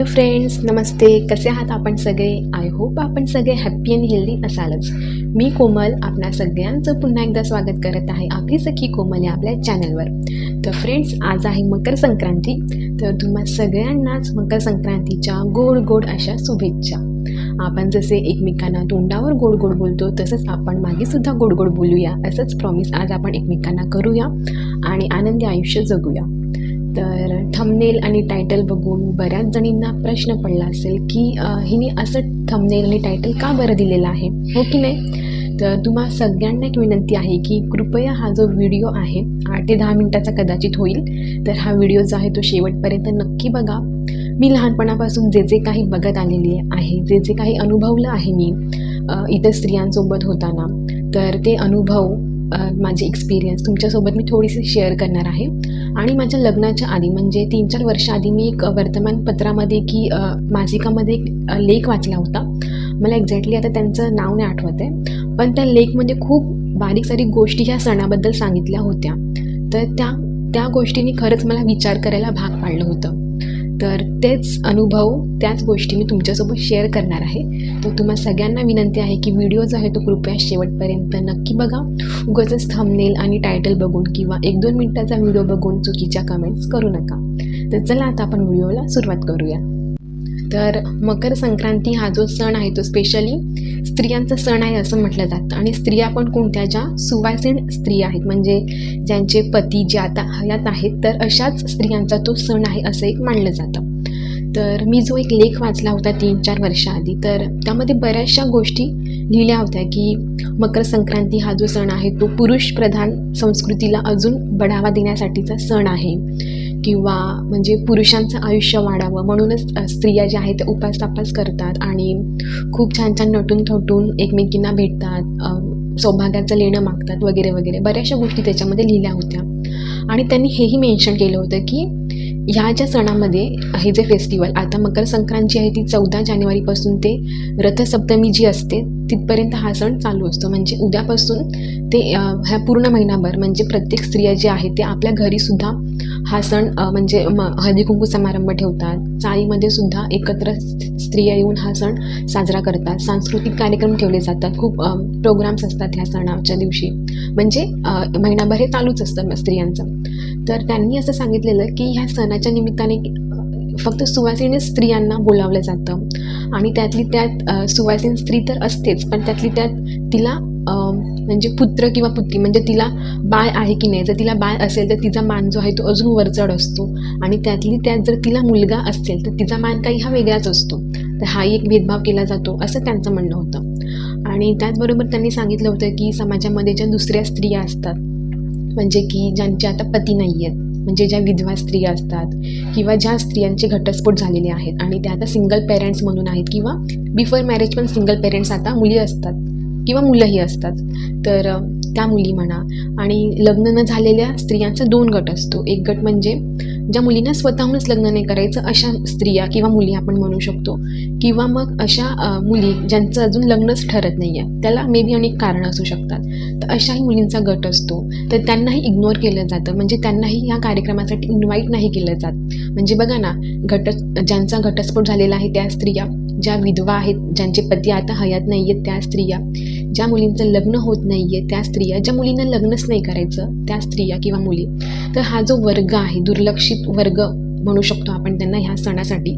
Friends, नमस्ते. कसे आहात आपण सगळे? आय होप आपण सगळे हॅप्पी अँड हेल्दी असालच. मी कोमल आपणा सगळ्यांचं पुन्हा एकदा स्वागत करत आहे आपली सखी कोमल या आपल्या चॅनलवर. तर फ्रेंड्स, आज आहे मकर संक्रांती. तर तुम्हा सगळ्यांनाच मकर संक्रांतीच्या गोड गोड अशा शुभेच्छा. आपण जसे एकमेकांना तोंडावर गोड गोड बोलतो तसंच आपण मागेसुद्धा गोड गोड बोलूया, असंच प्रॉमिस आज आपण एकमेकांना करूया आणि आनंदी आयुष्य जगूया. तर थंबनेल आणि टायटल बघून बऱ्याच जणींना प्रश्न पडला असेल की हिने असं थंबनेल आणि टायटल का बरं दिलेलं आहे, हो की नाही? तर तुम्हा सगळ्यांना एक विनंती आहे की कृपया हा जो व्हिडिओ आहे 8 ते 10 मिनिटाचा कदाचित होईल, तर हा व्हिडिओ जो आहे तो शेवटपर्यंत नक्की बघा. मी लहानपणापासून जे काही बघत आलेली आहे, जे काही अनुभवलं आहे मी इतर स्त्रियांसोबत होताना, तर ते अनुभव माझे एक्सपिरियन्स तुमच्यासोबत मी थोडीशी शेअर करणार आहे. आणि माझ्या लग्नाच्या आधी म्हणजे 3-4 वर्षाआधी मी एक वर्तमानपत्रामध्ये की मासिकामध्ये एक लेख वाचला होता. मला एक्झॅक्टली आता त्यांचं नाव नाही आठवत आहे, पण त्या लेखमध्ये खूप बारीक सारीक गोष्टी ह्या सणाबद्दल सांगितल्या होत्या. तर त्या गोष्टींनी खरंच मला विचार करायला भाग पाडलं होतं. तर तेच अनुभव, त्याच गोष्टी मी तुमच्यासोबत शेअर करणार आहे. तर तुम्हा सगळ्यांना विनंती आहे की व्हिडिओ जो आहे तो कृपया शेवटपर्यंत नक्की बघा. उगाचच थंबनेल आणि टायटल बघून किंवा 1-2 मिनिटाचा व्हिडिओ बघून चुकीच्या कमेंट्स करू नका. तर चला आता आपण व्हिडिओला सुरुवात करूया. तर मकर संक्रांती हा जो सण आहे तो स्पेशली स्त्रियांचा सण आहे असं म्हटलं जातं. आणि स्त्रिया पण कोणत्या, ज्या सुवासीन स्त्रिया आहेत, म्हणजे ज्यांचे पती जे आता हयात आहेत, तर अशाच स्त्रियांचा तो सण आहे असं एक मानलं जातं. तर मी जो एक लेख वाचला होता 3-4 वर्षाआधी, तर त्यामध्ये बऱ्याचशा गोष्टी लिहिल्या होत्या की मकर संक्रांती हा जो सण आहे तो पुरुष प्रधान संस्कृतीला अजून बढावा देण्यासाठीचा सण आहे, किंवा म्हणजे पुरुषांचं आयुष्य वाढावं म्हणूनच स्त्रिया ज्या आहेत त्या उपास-तापास करतात आणि खूप छान छान नटून थटून एकमेकींना भेटतात, सौभाग्याचं लेणं मागतात वगैरे वगैरे. बऱ्याचशा गोष्टी त्याच्यामध्ये लिहिल्या होत्या. आणि त्यांनी हेही मेन्शन केलं होतं की ह्या ज्या सणामध्ये हे जे फेस्टिवल आता मकर संक्रांती आहे ती 14 जानेवारीपासून ते रथसप्तमी जी असते तिथपर्यंत हा सण चालू असतो. म्हणजे उद्यापासून ते ह्या पूर्ण महिनाभर म्हणजे प्रत्येक स्त्रिया जे आहेत ते आपल्या घरीसुद्धा हा सण म्हणजे हळदी कुंकू समारंभ ठेवतात. चाळीमध्ये सुद्धा एकत्र स्त्रिया येऊन हा सण साजरा करतात. सांस्कृतिक कार्यक्रम ठेवले जातात, खूप प्रोग्राम्स असतात ह्या सणाच्या दिवशी. म्हणजे महिनाभर हे चालूच असतं स्त्रियांचं. तर त्यांनी असं सांगितलेलं की ह्या सणाच्या निमित्ताने फक्त सुवासिनी स्त्रियांना बोलावलं जातं आणि त्यातली त्यात सुवासिनी स्त्री तर असतेच, पण त्यातली त्यात तिला म्हणजे पुत्र किंवा पुत्री म्हणजे तिला बाळ आहे की नाही, जर तिला बाळ असेल तर तिचा मान जो आहे तो अजून वरचढ असतो. आणि त्यातली त्यात जर तिला मुलगा असेल तर तिचा मान काही हा वेगळाच असतो. तर हाही एक भेदभाव केला जातो असं त्यांचं म्हणणं होतं. आणि त्याचबरोबर त्यांनी सांगितलं होतं की समाजामध्ये ज्या दुसऱ्या स्त्रिया असतात, म्हणजे की ज्यांचे आता पती नाही आहेत, म्हणजे ज्या विधवा स्त्रिया असतात किंवा ज्या स्त्रियांचे घटस्फोट झालेले आहेत आणि त्या आता सिंगल पेरेंट्स म्हणून आहेत, किंवा बिफोर मॅरेज पण सिंगल पेरेंट्स आता मुली असतात किंवा मुलंही असतात, तर त्या मुली म्हणा. आणि लग्न न झालेल्या स्त्रियांचा 2 गट असतो. एक गट म्हणजे ज्या मुलींना स्वतःहूनच लग्न नाही करायचं अशा स्त्रिया किंवा मुली आपण म्हणू शकतो, किंवा मग अशा मुली ज्यांचं अजून लग्नच ठरत नाही आहे, त्याला मे बी अनेक कारणं असू शकतात. तर अशाही मुलींचा गट असतो. तर त्यांनाही इग्नोर केलं जातं, म्हणजे त्यांनाही ह्या कार्यक्रमासाठी इन्व्हाइट नाही केलं जात. म्हणजे बघा ना, ज्यांचा घटस्फोट झालेला आहे त्या स्त्रिया, ज्या विधवा आहेत, ज्यांचे पती आता हयात नाही आहेत त्या स्त्रिया, ज्या मुलींचं लग्न होत नाही आहे त्या स्त्रिया, ज्या मुलींना लग्नच नाही करायचं त्या स्त्रिया किंवा मुली. तर हा जो वर्ग आहे, दुर्लक्षित वर्ग म्हणू शकतो आपण त्यांना ह्या सणासाठी,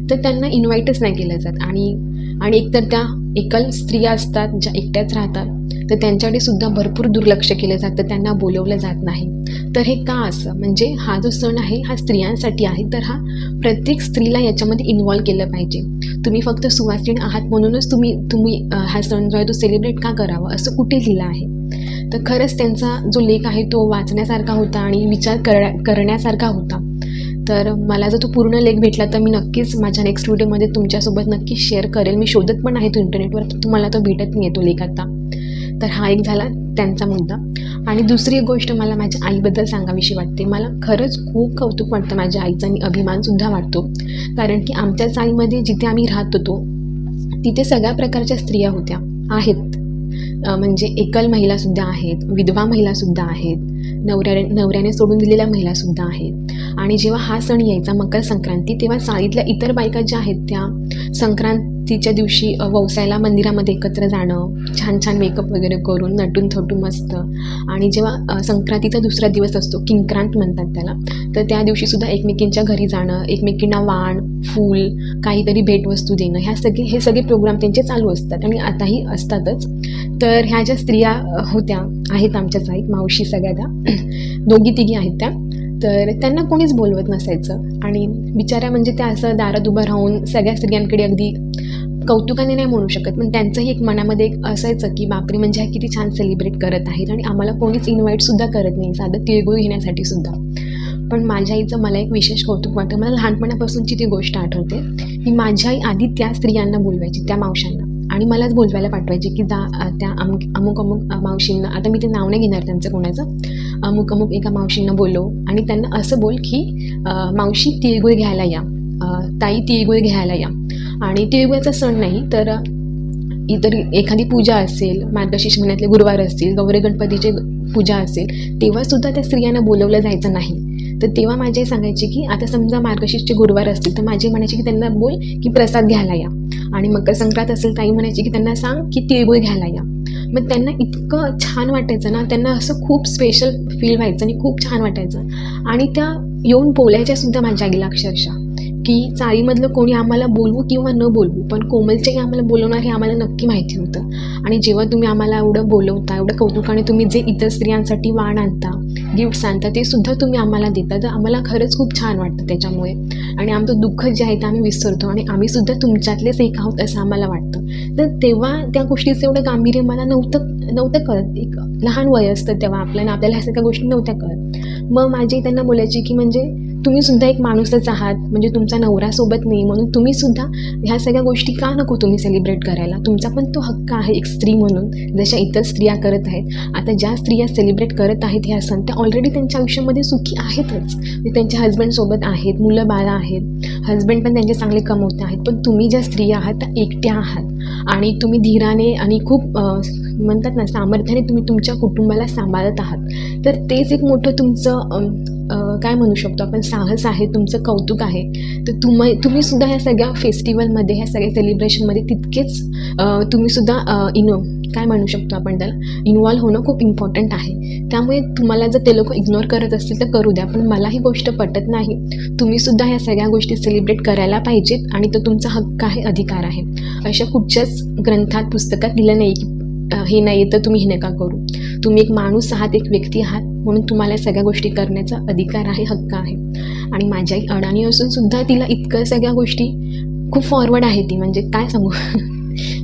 तर त्यांना इन्व्हाइटच नाही केलं जात. आणि एकतर त्या एकल स्त्रिया असतात ज्या एकट्याच राहतात, तर त्यांच्याकडे सुद्धा भरपूर दुर्लक्ष केलं जातं, त्यांना बोलवलं जात नाही. तर हे का असं? म्हणजे हा जो सण आहे हा स्त्रियांसाठी आहे, तर हा प्रत्येक स्त्रीला याच्यामध्ये इन्व्हॉल्व केलं पाहिजे. तुम्ही फक्त सुवासिनी आहात म्हणूनच तुम्ही हा सण जो आहे तो सेलिब्रेट का करावा असं कुठे लिहिलं आहे? तर खरंच त्यांचा जो लेख आहे तो वाचण्यासारखा होता आणि विचार करण्यासारखा होता. तर मला जर तो पूर्ण लेख भेटला तर मी नक्कीच माझ्या नेक्स्ट व्हिडिओमध्ये तुमच्यासोबत नक्की शेअर करेल. मी शोधत पण आहे तो इंटरनेटवर, तुम्हाला तो भेटत नाही आहे तो लेख आता. तर हा एक झाला त्यांचा मुद्दा. आणि दुसरी एक गोष्ट मला माझ्या आईबद्दल सांगावीशी वाटते. मला खरंच खूप कौतुक वाटतं माझ्या आईचं आणि अभिमानसुद्धा वाटतो, कारण की आमच्या चाळीमध्ये जिथे आम्ही राहत होतो तिथे सगळ्या प्रकारच्या स्त्रिया होत्या, आहेत. म्हणजे एकल महिलासुद्धा आहेत, विधवा महिलासुद्धा आहेत, नवऱ्याने सोडून दिलेल्या महिलासुद्धा आहेत. आणि जेव्हा हा सण यायचा मकर संक्रांती, तेव्हा चाळीतल्या इतर बायका ज्या आहेत त्या संक्रांतीच्या दिवशी वौसायला मंदिरामध्ये एकत्र जाणं, छान छान मेकअप वगैरे करून नटून थटून मस्त. आणि जेव्हा संक्रांतीचा दुसरा दिवस असतो, किंक्रांत म्हणतात त्याला, तर त्या दिवशीसुद्धा एकमेकींच्या घरी जाणं, एकमेकींना वाण, फूल, काहीतरी भेटवस्तू देणं, हे सगळे प्रोग्राम त्यांचे चालू असतात आणि आताही असतातच. तर ह्या ज्या स्त्रिया होत्या आहेत आमच्या चाळीत, मावशी सगळ्या त्या दोघी तिघी आहेत त्या, तर त्यांना कोणीच बोलवत नसायचं. आणि बिचाऱ्या म्हणजे त्या असं दारात उभं राहून सगळ्या स्त्रियांकडे अगदी कौतुकाने नाही म्हणू शकत, पण त्यांचंही एक मनामध्ये एक असायचं की बापरे, म्हणजे ह्या किती छान सेलिब्रेट करत आहेत आणि आम्हाला कोणीच इन्व्हाइटसुद्धा करत नाही, साधं तिळगुळ घेण्यासाठी सुद्धा. पण माझ्या आईचं मला एक विशेष कौतुक वाटतं. मला लहानपणापासूनची ती गोष्ट आठवते की माझ्या आई आधी त्या स्त्रियांना बोलवायची, त्या मावशांना, आणि मलाच बोलवायला पाठवायची की जा त्या अमुक मावशींना, आता मी ते नाव नाही घेणार त्यांचं कोणाचं, अमुक एका मावशींना बोलव आणि त्यांना असं बोल की मावशी तिळगुळ घ्यायला या, ताई तिळगुळ घ्यायला या. आणि तिळगुळाचा सण नाही तर इतर एखादी पूजा असेल, मार्गशीर्ष महिन्यातले गुरुवार असतील, गौरी गणपतीची पूजा असेल, तेव्हासुद्धा त्या स्त्रियांना बोलवलं जायचं नाही. तर तेव्हा माझी आई सांगायची की आता समजा मार्गशीर्षचे गुरुवार असतील तर माझी म्हणायची की त्यांना बोल की प्रसाद घ्यायला या. आणि मकर संक्रांत असेल ताई म्हणायची की त्यांना सांग की तिळगुळ घ्यायला या. मग त्यांना इतकं छान वाटायचं ना, त्यांना असं खूप स्पेशल फील व्हायचं आणि खूप छान वाटायचं. आणि त्या येऊन बोलायच्यासुद्धा माझ्या आईला अक्षरशः की चाळीमधलं कोणी आम्हाला बोलवू किंवा न बोलवू, पण कोमलच्याही आम्हाला बोलवणार हे आम्हाला नक्की माहिती होतं. आणि जेव्हा तुम्ही आम्हाला एवढं बोलवता, एवढं कौतुकाने तुम्ही जे इतर स्त्रियांसाठी वाण आणता, गिफ्ट्स आणता, ते सुद्धा तुम्ही आम्हाला देता, तर आम्हाला खरंच खूप छान वाटतं त्याच्यामुळे. आणि आमचं दुःख जे आहे ते आम्ही विसरतो आणि आम्ही सुद्धा तुमच्यातलेच एक आहोत असं आम्हाला वाटतं. तर तेव्हा त्या गोष्टीचं एवढं गांभीर्य मला नव्हतं कळत. एक लहान वय असतं तेव्हा आपल्याला ह्या सगळ्या गोष्टी नव्हत्या कळत. मग माझी त्यांना बोलायची की म्हणजे तुम्ही सुद्धा एक माणूसच आहात, म्हणजे तुमचा नवरा सोबत नाही म्हणून तुम्ही सुद्धा ह्या सगळ्या गोष्टी का नको तुम्ही सेलिब्रेट करायला, तुमचा पण तो हक्क आहे एक स्त्री म्हणून, जशा इतर स्त्रिया करत आहेत. आता ज्या स्त्रिया सेलिब्रेट करत आहेत ह्या सण, त्या ऑलरेडी त्यांच्या आयुष्यामध्ये सुखी आहेतच, त्यांच्या हजबंडसोबत आहेत, मुलं बाळं आहेत, हजबंड पण त्यांचे चांगले कमवते आहेत. पण तुम्ही ज्या स्त्रिया आहात त्या एकट्या आहात आणि तुम्ही धीराने आणि खूप म्हणतात ना सामर्थ्याने तुम्ही तुमच्या कुटुंबाला सांभाळत आहात. तर तेच एक मोठं तुमचं काय म्हणू शकतो आपण, साहस आहे, तुमचं कौतुक आहे. तर तुम्ही सुद्धा ह्या सगळ्या फेस्टिवलमध्ये, ह्या सगळ्या सेलिब्रेशनमध्ये तितकेच तुम्ही सुद्धा काय म्हणू शकतो आपण त्याला, इन्व्हॉल्व होणं खूप इम्पॉर्टंट आहे. त्यामुळे तुम्हाला जर ते लोक इग्नोर करत असतील तर करू द्या, पण मला ही गोष्ट पटत नाही. तुम्ही सुद्धा ह्या सगळ्या गोष्टी सेलिब्रेट करायला पाहिजेत आणि तो तुमचा हक्क आहे, अधिकार आहे. अशा कुठच्याच ग्रंथात, पुस्तकात दिलं नाही की हे नाही तर तुम्ही हे नका करू. तुम्ही एक माणूस आहात, एक व्यक्ती आहात, म्हणून तुम्हाला या सगळ्या गोष्टी करण्याचा अधिकार आहे, हक्क आहे. आणि माझ्या एक अडाणी असून सुद्धा तिला इतकं सगळ्या गोष्टी खूप फॉरवर्ड आहे ती, म्हणजे काय सांगू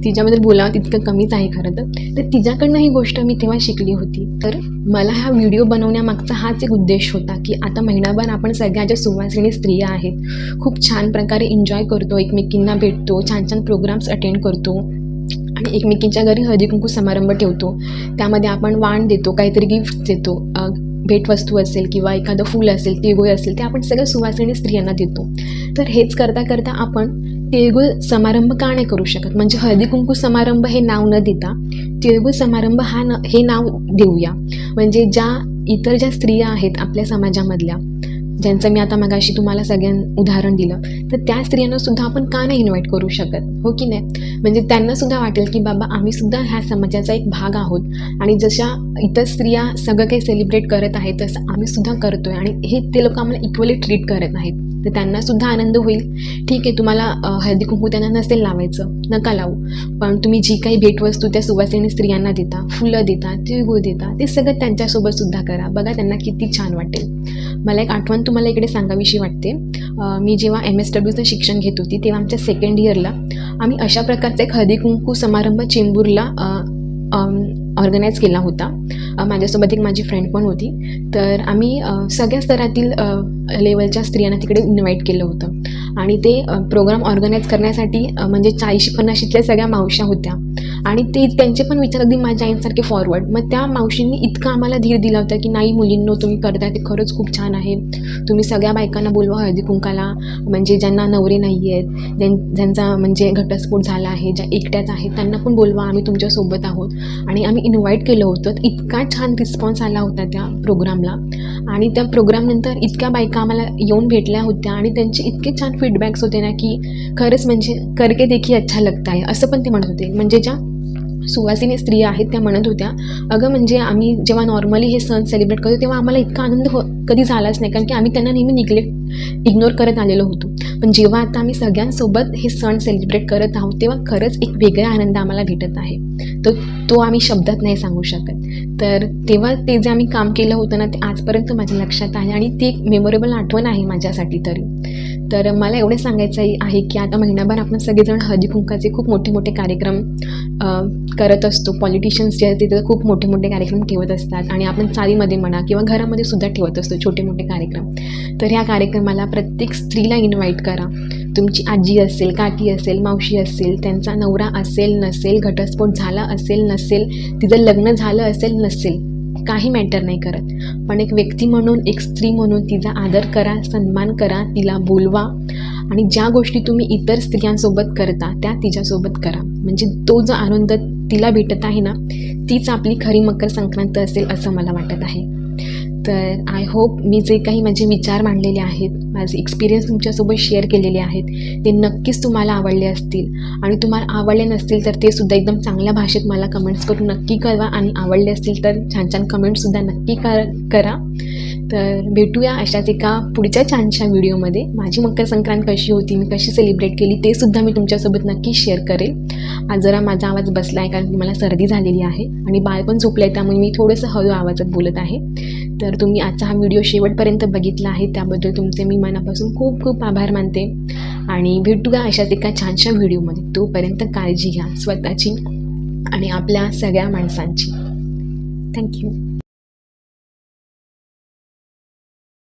तिच्याबद्दल बोलावं तितकं कमीच आहे खरं तर तिच्याकडनं ही गोष्ट मी तेव्हा शिकली होती. तर मला हा व्हिडिओ बनवण्यामागचा हाच एक उद्देश होता की आता महिनाभर आपण सगळ्या ज्या सुवासिनी स्त्रिया आहेत खूप छान प्रकारे एन्जॉय करतो, एकमेकींना भेटतो, छान छान प्रोग्राम्स अटेंड करतो आणि एकमेकींच्या घरी हळदी कुंकू समारंभ ठेवतो. त्यामध्ये आपण वाण देतो, काहीतरी गिफ्ट देतो, भेटवस्तू असेल किंवा एखादं फूल असेल, तिळगुळ असेल, ते आपण सगळ्या सुवासिनी स्त्रियांना देतो. तर हेच करता करता आपण तिळगुळ समारंभ का नाही करू शकत, म्हणजे हळदी कुंकू समारंभ हे नाव न देता तिळगुळ समारंभ हे नाव देऊया. म्हणजे इतर ज्या स्त्रिया आहेत आपल्या समाजामधल्या, ज्यांचं मी आता मगाशी तुम्हाला उदाहरण दिलं, तर त्या स्त्रियांना सुद्धा आपण का नाही इन्व्हाइट करू शकत, हो की नाही. म्हणजे त्यांना सुद्धा वाटेल की बाबा आम्ही सुद्धा ह्या समाजाचा एक भाग आहोत आणि जशा इतर स्त्रिया सगळं काही सेलिब्रेट करत आहेत तसं आम्ही सुद्धा करतोय आणि हे ते लोक आम्हाला इक्वली ट्रीट करत आहेत. तर त्यांना सुद्धा आनंद होईल. ठीक आहे, तुम्हाला हळदी कुंकू त्यांना नसेल लावायचं, नका लावू, पण तुम्ही जी काही भेटवस्तू त्या सुवासिनी स्त्रियांना देता, फुलं देता, तिळगुळ देता, ते सगळं त्यांच्यासोबत सुद्धा करा. बघा त्यांना किती छान वाटेल. मला एक आठवण तुम्हाला इकडे सांगावीशी वाटते. मी जेव्हा MSWचं शिक्षण घेत होती तेव्हा आमच्या सेकंड इयरला आम्ही अशा प्रकारचा एक हळदी कुंकू समारंभ चेंबूरला ऑर्गनाईज केला होता. माझ्यासोबत एक माझी फ्रेंड पण होती. तर आम्ही सगळ्या स्तरातील लेवलच्या स्त्रियांना तिकडे इन्व्हाइट केलं होतं आणि ते प्रोग्राम ऑर्गनाईज करण्यासाठी म्हणजे 40-50 सगळ्या मावशा होत्या आणि ते त्यांचे पण विचार अगदी माझ्या आईंसारखे फॉरवर्ड. मग त्या मावशींनी इतका आम्हाला धीर दिला होता की नाही मुलींनो, तुम्ही करताय ते खरंच खूप छान आहे. तुम्ही सगळ्या बायकांना बोलवा हळदी कुंकाला, म्हणजे ज्यांना नवरे नाही आहेत, ज्यांचा म्हणजे घटस्फोट झाला आहे, ज्या एकट्याच आहेत, त्यांना पण बोलवा, आम्ही तुमच्यासोबत आहोत. आणि आम्ही इन्व्हाइट केलं होतं. इतका छान रिस्पॉन्स आला होता त्या प्रोग्रामला. आणि त्या प्रोग्रामनंतर इतक्या बायका आम्हाला येऊन भेटल्या होत्या आणि त्यांचे इतके छान फीडबॅक्स होते ना की खरंच म्हणजे करके देखील अच्छा लगता है असं पण ते म्हणत होते. म्हणजे ज्या सुवासिनी स्त्रिया आहेत त्या म्हणत होत्या, अगं म्हणजे आम्ही जेव्हा नॉर्मली हे सण सेलिब्रेट करतो तेव्हा आम्हाला इतका आनंद कधी झालाच नाही, कारण की आम्ही त्यांना नेहमी इग्नोर करत आलेलो होतो. पण जेव्हा आता आम्ही सगळ्यांसोबत हे सण सेलिब्रेट करत आहोत तेव्हा खरंच एक वेगळा आनंद आम्हाला भेटत आहे. तर तो आम्ही शब्दात नाही सांगू शकत. तर तेव्हा ते जे आम्ही काम केलं होतं ना ते आजपर्यंत माझ्या लक्षात आहे आणि ती एक मेमोरेबल आठवण आहे माझ्यासाठी तरी. तर मला एवढं सांगायचं आहे की आता महिनाभर आपण सगळेजण हळदी कुंकाचे खूप मोठे मोठे कार्यक्रम करत असतो. पॉलिटिशियन्स जे आहेत तिथं खूप मोठे मोठे कार्यक्रम ठेवत असतात आणि आपण चाळीमध्ये म्हणा किंवा घरामध्ये सुद्धा ठेवत असतो छोटे मोठे कार्यक्रम. तर ह्या कार्यक्रमाला प्रत्येक स्त्रीला इन्व्हाइट करा. तुमची आजी असेल, काकी असेल, मावशी असेल, त्यांचा नवरा असेल नसेल, घटस्फोट झाला असेल नसेल, तिचं लग्न झालं असेल नसेल, काही मॅटर नाही करत. पण एक व्यक्ती म्हणून, एक स्त्री म्हणून तिचा आदर करा, सन्मान करा, तिला बोलवा आणि ज्या गोष्टी तुम्ही इतर स्त्रियांसोबत करता त्या तिच्यासोबत करा. म्हणजे तो जो आनंद तिला भेटत आहे ना तीच आपली खरी मकर संक्रांत असेल असं मला वाटत आहे. तर आय होप मी जे काही माझे विचार मांडलेले आहेत, माझे एक्सपिरियन्स तुमच्यासोबत शेअर केलेले आहेत ते नक्कीच तुम्हाला आवडले असतील. आणि तुम्हाला आवडले नसतील तर ते सुद्धा एकदम चांगल्या भाषेत मला कमेंट्स करून नक्की कळवा आणि आवडले असतील तर छान छान कमेंट्ससुद्धा नक्की करा. तर भेटूया अशाच एका पुढच्या छानशा व्हिडिओमध्ये. माझी मकर संक्रांत कशी होती, मी कशी सेलिब्रेट केली ते सुद्धा मी तुमच्यासोबत नक्की शेअर करेल. आज जरा माझा आवाज बसला आहे कारण की मला सर्दी झालेली आहे आणि बाळ पण झोपलं आहे, त्यामुळे मी थोडंसं हळू आवाजात बोलत आहे. तर तुम्ही आजचा हा व्हिडिओ शेवटपर्यंत बघितला आहे त्याबद्दल तुमचे मी मनापासून खूप खूप आभार मानते. आणि भेटूया अशाच एका छानशा व्हिडिओमध्ये. तोपर्यंत काळजी घ्या स्वतःची आणि आपल्या सगळ्या माणसांची. थँक्यू.